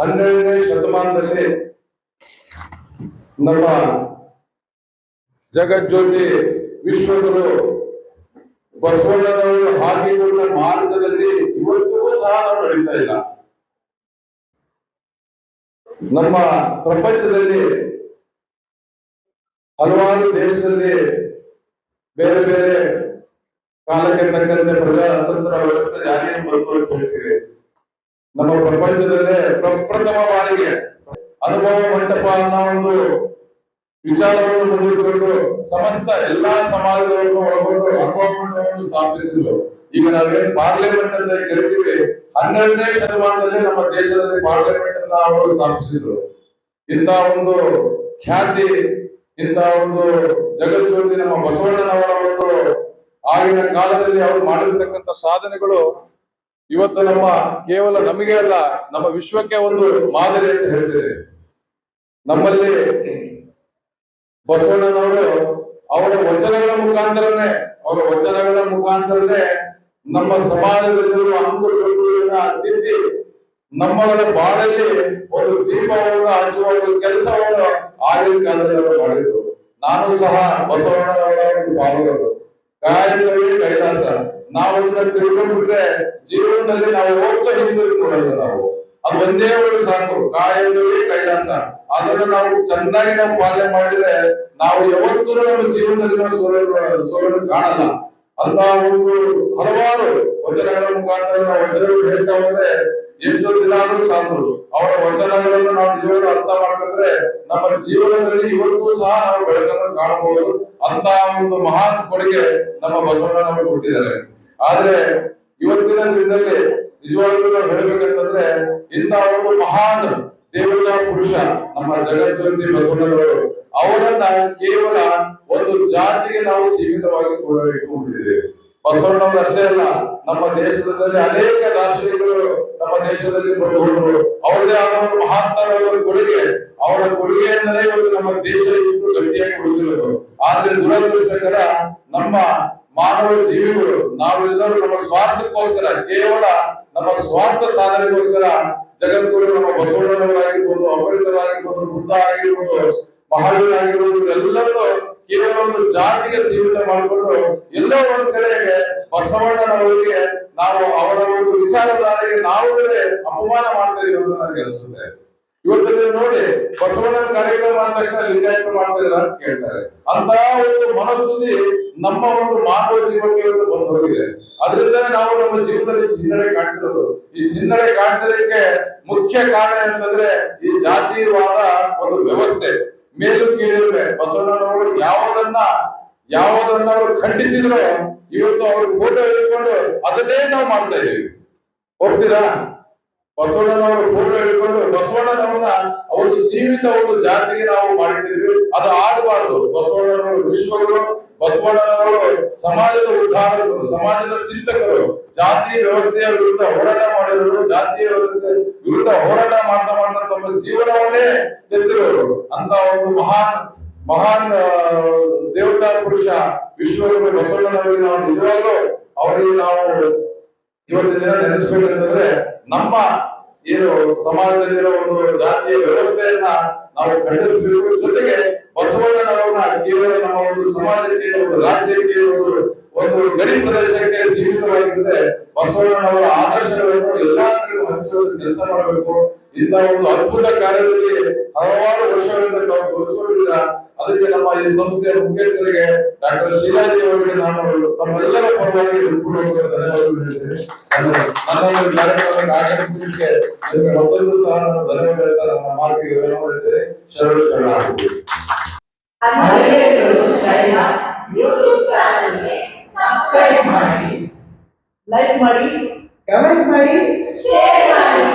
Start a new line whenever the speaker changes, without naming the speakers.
12ನೇ ಶತಮಾನದಲ್ಲಿ ನಮ್ಮ ಜಗಜ್ಯೋತಿ ವಿಶ್ವಗುರು ಬಸವಣ್ಣನವರು ಹಾಕಿಕೊಂಡ ಮಾರ್ಗದಲ್ಲಿ ಇವತ್ತಿಗೂ ಸಹ ನಾವು ನಡೀತಾ ಇಲ್ಲ. ನಮ್ಮ ಪ್ರಪಂಚದಲ್ಲಿ ಹಲವಾರು ದೇಶದಲ್ಲಿ ಬೇರೆ ಬೇರೆ ಕಾಲಕ್ಕೆ ತಕ್ಕಂತೆ ಪ್ರಜಾತಂತ್ರ ವ್ಯವಸ್ಥೆ ಜಾರಿಯನ್ನು ಬಂದು ಅಂತ ಹೇಳ್ತೀವಿ. ನಮ್ಮ ಪ್ರಪಂಚದಲ್ಲೇ ಪ್ರಪ್ರಥಮ ಬಾರಿಗೆ ಅನುಭವ ಮಂಟಪ ಅನ್ನೋ ಒಂದು ವಿಚಾರವನ್ನು ಮುಂದಿಟ್ಟುಕೊಂಡು ಸಮಸ್ತ ಎಲ್ಲಾ ಸಮಾಜಗಳನ್ನು ಒಳಗೊಂಡು ಅನುಭವ ಮಂಟಪವನ್ನು ಸ್ಥಾಪಿಸಿದ್ರು. ಈಗ ನಾವೇನ್ ಪಾರ್ಲಿಮೆಂಟ್ ಅಂತ ಕರಿತೀವಿ, 12ನೇ ಶತಮಾನದಲ್ಲಿ ನಮ್ಮ ದೇಶದಲ್ಲಿ ಪಾರ್ಲಿಮೆಂಟ್ ಅನ್ನ ಅವರು ಸ್ಥಾಪಿಸಿದ್ರು. ಇಂಥ ಒಂದು ಖ್ಯಾತಿ, ಇಂಥ ಒಂದು ಜಗಜ್ಯೋತಿ ನಮ್ಮ ಬಸವಣ್ಣನವರ ಒಂದು ಆಗಿನ ಕಾಲದಲ್ಲಿ ಅವರು ಮಾಡಿರ್ತಕ್ಕಂಥ ಸಾಧನೆಗಳು ಇವತ್ತು ನಮ್ಮ ಕೇವಲ ನಮಗೆ ಅಲ್ಲ, ನಮ್ಮ ವಿಶ್ವಕ್ಕೆ ಒಂದು ಮಾದರಿ ಅಂತ ಹೇಳ್ತೇವೆ. ನಮ್ಮಲ್ಲಿ ಬಸವಣ್ಣನವರು ಅವರ ವಚನಗಳ ಮುಖಾಂತರನೇ ನಮ್ಮ ಸಮಾಜದಲ್ಲಿರುವ ಅಂಕುಡೊಂಕುಗಳನ್ನ ತಿದ್ದಿ ನಮ್ಮಗಳ ಬಾಳಲ್ಲಿ ಒಂದು ದೀಪವನ್ನು ಹಚ್ಚುವ ಒಂದು ಕೆಲಸವನ್ನು ಆಗಿನ ಕಾಲದಲ್ಲಿ ಅವರು ಮಾಡಿದ್ರು. ನಾನು ಸಹ ಬಸವಣ್ಣನವರ ಒಂದು ಪಾಲಕರು. ಕಾಯಕವೇ ಕೈಲಾಸ. ನಾವು ತಿಳ್ಕೊಂಡ್ಬಿಟ್ರೆ ಜೀವನದಲ್ಲಿ ನಾವು ಯಾವತ್ತೂ ಹಿಂದಿರುಕೊಳ್ಳಲ್ಲ. ನಾವು ಅದು ಒಂದೇ ಒಂದು ಸಾಕು, ಕಾಯಕವೇ ಕೈಲಾಸ. ಅದನ್ನು ನಾವು ಚೆನ್ನಾಗಿ ನಾವು ಪಾಲನೆ ಮಾಡಿದ್ರೆ ನಾವು ಯಾವತ್ತೂ ನಮ್ಮ ಜೀವನದಲ್ಲಿ ನಾವು ಸೋಲನ್ನು ಕಾಣಲ್ಲ. ಅಂತ ಒಂದು ಹಲವಾರು ವಚನಗಳ ಮುಖಾಂತರ ನಾವು ವಚನಗಳು ಹೇಳ್ತಾ ಹೋದ್ರೆ ಎಷ್ಟು ದಿನ ಆದ್ರೂ ಸಾಕು. ಅವರ ವಚನಗಳನ್ನು ನಾವು ನಿಜವಾಗ್ಲೂ ಅರ್ಥ ಮಾಡ್ಕೊಂಡ್ರೆ ನಮ್ಮ ಜೀವನದಲ್ಲಿ ಇವತ್ತು ಸಹ ನಾವು ಬೆಳಕನ್ನು ಕಾಣಬಹುದು. ಅಂತ ಒಂದು ಮಹಾನ್ ಕೊಡುಗೆ ನಮ್ಮ ಬಸವಣ್ಣನವರು ಕೊಟ್ಟಿದ್ದಾರೆ. ಆದ್ರೆ ಇವತ್ತಿನ ದಿನದಲ್ಲಿ ನಿಜವಾಗ್ಲೂ ನಾವು ಹೇಳಬೇಕಂತಂದ್ರೆ ಇಂಥ ಒಂದು ಮಹಾನ್ ದೇವತಾ ಪುರುಷ ನಮ್ಮ ಜಗಜ್ಯೋತಿ ಬಸವಣ್ಣನವರು ಅವರನ್ನ ಕೇವಲ ಒಂದು ಜಾತಿಗೆ ನಾವು ಸೀಮಿತವಾಗಿ ಇಟ್ಟುಕೊಂಡಿದ್ದೇವೆ. ಬಸವಣ್ಣವರು ಅಷ್ಟೇ ಅಲ್ಲ, ನಮ್ಮ ದೇಶದಲ್ಲಿ ಅನೇಕ ದಾರ್ಶನಿಕರು ನಮ್ಮ ದೇಶದಲ್ಲಿ ಬಂದು ಅವರದೇ ಆದ ಒಂದು ಮಹತ್ತರವಾದ ಕೊಡುಗೆ, ಅವರ ಕೊಡುಗೆಯಿಂದಲೇ ಇವತ್ತು ನಮ್ಮ ದೇಶ ಇಷ್ಟು ಗಟ್ಟಿಯಾಗಿ ಉಳಿದಿರೋದು. ಆದ್ರೆ ದುರದೃಷ್ಟಕರ ನಮ್ಮ ಮಾನವ ಜೀವಿಗಳು ನಾವೆಲ್ಲರೂ ನಮ್ಮ ಸ್ವಾರ್ಥಕ್ಕೋಸ್ಕರ, ಕೇವಲ ನಮ್ಮ ಸ್ವಾರ್ಥ ಸಾಧನೆಗೋಸ್ಕರ ಜಗದ್ಗುರು ನಮ್ಮ ಬಸವಣ್ಣನವರಾಗಿರ್ಬೋದು, ಅಂಬೇಡ್ಕರ್ ಬುದ್ಧ ಆಗಿರ್ಬೋದು, ಮಹಾವೀರ ಆಗಿರ್ಬೋದು, ಎಲ್ಲರೂ ಕೇವಲ ಒಂದು ಜಾತಿಗೆ ಸೀಮಿತ ಮಾಡಿಕೊಂಡು ಎಲ್ಲೋ ಒಂದು ಕಡೆಗೆ ಬಸವಣ್ಣನವರಿಗೆ ನಾವು ಅವರ ಒಂದು ವಿಚಾರಧಾರೆಗೆ ನಾವುಗಳೇ ಅಪಮಾನ ಮಾಡ್ತಾ ಇರೋದು ನನಗೆ ಅನಿಸುತ್ತೆ. ಇವತ್ತು ನೋಡಿ ಬಸವಣ್ಣನ ಕಾರ್ಯಕ್ರಮ ಆದ ತಕ್ಷಣ ಲಿಂಗಾಯತ ಮಾಡ್ತಾ ಇದ್ದಾರೆ ಅಂತ ಕೇಳ್ತಾರೆ. ಅಂತ ಒಂದು ಮನಸ್ಥಿತಿ ನಮ್ಮ ಒಂದು ಮಾನವ ಜೀವನಕ್ಕೆ ಬಂದು ಹೋಗಿದೆ. ಅದರಿಂದಲೇ ನಾವು ನಮ್ಮ ಜೀವನದಲ್ಲಿ ಹಿನ್ನಡೆ ಕಾಣ್ತಿರೋದು. ಈ ಹಿನ್ನಡೆ ಕಾಣ್ತಿರೋದಕ್ಕೆ ಮುಖ್ಯ ಕಾರಣ ಅಂತಂದ್ರೆ ಈ ಜಾತಿವಾದ ಒಂದು ವ್ಯವಸ್ಥೆ, ಮೇಲು ಕೀಳಿರುವೆ. ಬಸವಣ್ಣನವರು ಯಾವುದನ್ನ ಅವರು ಖಂಡಿಸಿದ್ರು ಇವತ್ತು ಅವ್ರ ಫೋಟೋ ಹಿಡ್ಕೊಂಡು ಅದನ್ನೇ ನಾವು ಮಾಡ್ತಾ ಇದೀವಿ. ಹೋಗ್ತೀರಾ? ಬಸವಣ್ಣನವರು ಫೋಟೋ ಹಿಡ್ಕೊಂಡು ಬಸವಣ್ಣನವನ್ನ ಒಂದು ಸೀಮಿತ ಒಂದು ಜಾತಿಗೆ ನಾವು ಮಾಡಿಟ್ಟಿದ್ವಿ. ಅದು ಆಗಬಾರ್ದು. ಬಸವಣ್ಣನವರು ವಿಶ್ವಗುರು, ಬಸವಣ್ಣನವರು ಸಮಾಜದ ಉದ್ಧಾರಕರು, ಸಮಾಜದ ಚಿಂತಕರು, ಜಾತಿ ವ್ಯವಸ್ಥೆಯ ವಿರುದ್ಧ ಹೋರಾಟ ಮಾಡಿರೋರು, ಜಾತಿಯ ವ್ಯವಸ್ಥೆ ವಿರುದ್ಧ ಹೋರಾಟ ಮಾಡ್ತಾ ತಮ್ಮ ಜೀವನವನ್ನೇ ತೆಗೆದಿರೋರು. ಅಂತ ಒಂದು ಮಹಾನ್ ದೇವತಾ ಪುರುಷ ವಿಶ್ವಗುರು ಬಸವಣ್ಣನವರಿಗೆ ನಾವು ನಿಜವಾಗ್ಲೂ ಅವರಿಗೆ ನಾವು ಇವತ್ತಿನ ದಿನ ನೆನೆಸ್ಬೇಕಂತಂದ್ರೆ ನಮ್ಮ ಏನು ಸಮಾಜದಲ್ಲಿರೋ ಒಂದು ಜಾತಿಯ ವ್ಯವಸ್ಥೆಯನ್ನ ನಾವು ಖಂಡಿಸಬೇಕು. ಜೊತೆಗೆ ಬಸವಣ್ಣನವರನ್ನ ಕೇವಲ ನಮ್ಮ ಒಂದು ಸಮಾಜಕ್ಕೆ, ಒಂದು ರಾಜ್ಯಕ್ಕೆ, ಒಂದು ಗಡಿ ಪ್ರದೇಶಕ್ಕೆ ಸೀಮಿತವಾಗಿರುತ್ತೆ. ಬಸವಣ್ಣನವರ ಆದರ್ಶಗಳನ್ನು ಎಲ್ಲಾ ಕಡೆ ಹಂಚುವ ಕೆಲಸ ಮಾಡಬೇಕು. ಇಂಥ ಒಂದು ಅದ್ಭುತ ಕಾರ್ಯದಲ್ಲಿ ಹಲವಾರು ವರ್ಷಗಳಿಂದ ನಾವು ತೋರಿಸಿಕೊಂಡಿಲ್ಲ. ಅದಕ್ಕೆ ನಮ್ಮ ಈ ಸಂಸ್ಥೆಯ ಮುಖ್ಯಸ್ಥರಿಗೆ ಡಾಕ್ಟರ್ ಶಿಲಾಜಿ ಅವರಿಗೆ ನಾನು ತಮ್ಮೆಲ್ಲರ ಪರವಾಗಿ ಧನ್ಯವಾದಗಳು ಹೇಳ್ತೇನೆ. ನನ್ನ ಕಾರ್ಯಕ್ರಮಕ್ಕೆ ಆಗಮಿಸಲಿಕ್ಕೆ ಮತ್ತೊಂದು ಸಹ ನಾನು ಧನ್ಯವಾದ ಹೇಳ್ತಾ ನಮ್ಮ ಮಾತಿಗೆ ವಿರಾಮ ಹೇಳ್ತೇನೆ. ಶರಣ
ಯೂಟ್ಯೂಬ್ ಚಾನೆಲ್ಗೆ ಸಬ್ಸ್ಕ್ರೈಬ್ ಮಾಡಿ, ಲೈಕ್ ಮಾಡಿ, ಕಮೆಂಟ್ ಮಾಡಿ, ಶೇರ್ ಮಾಡಿ.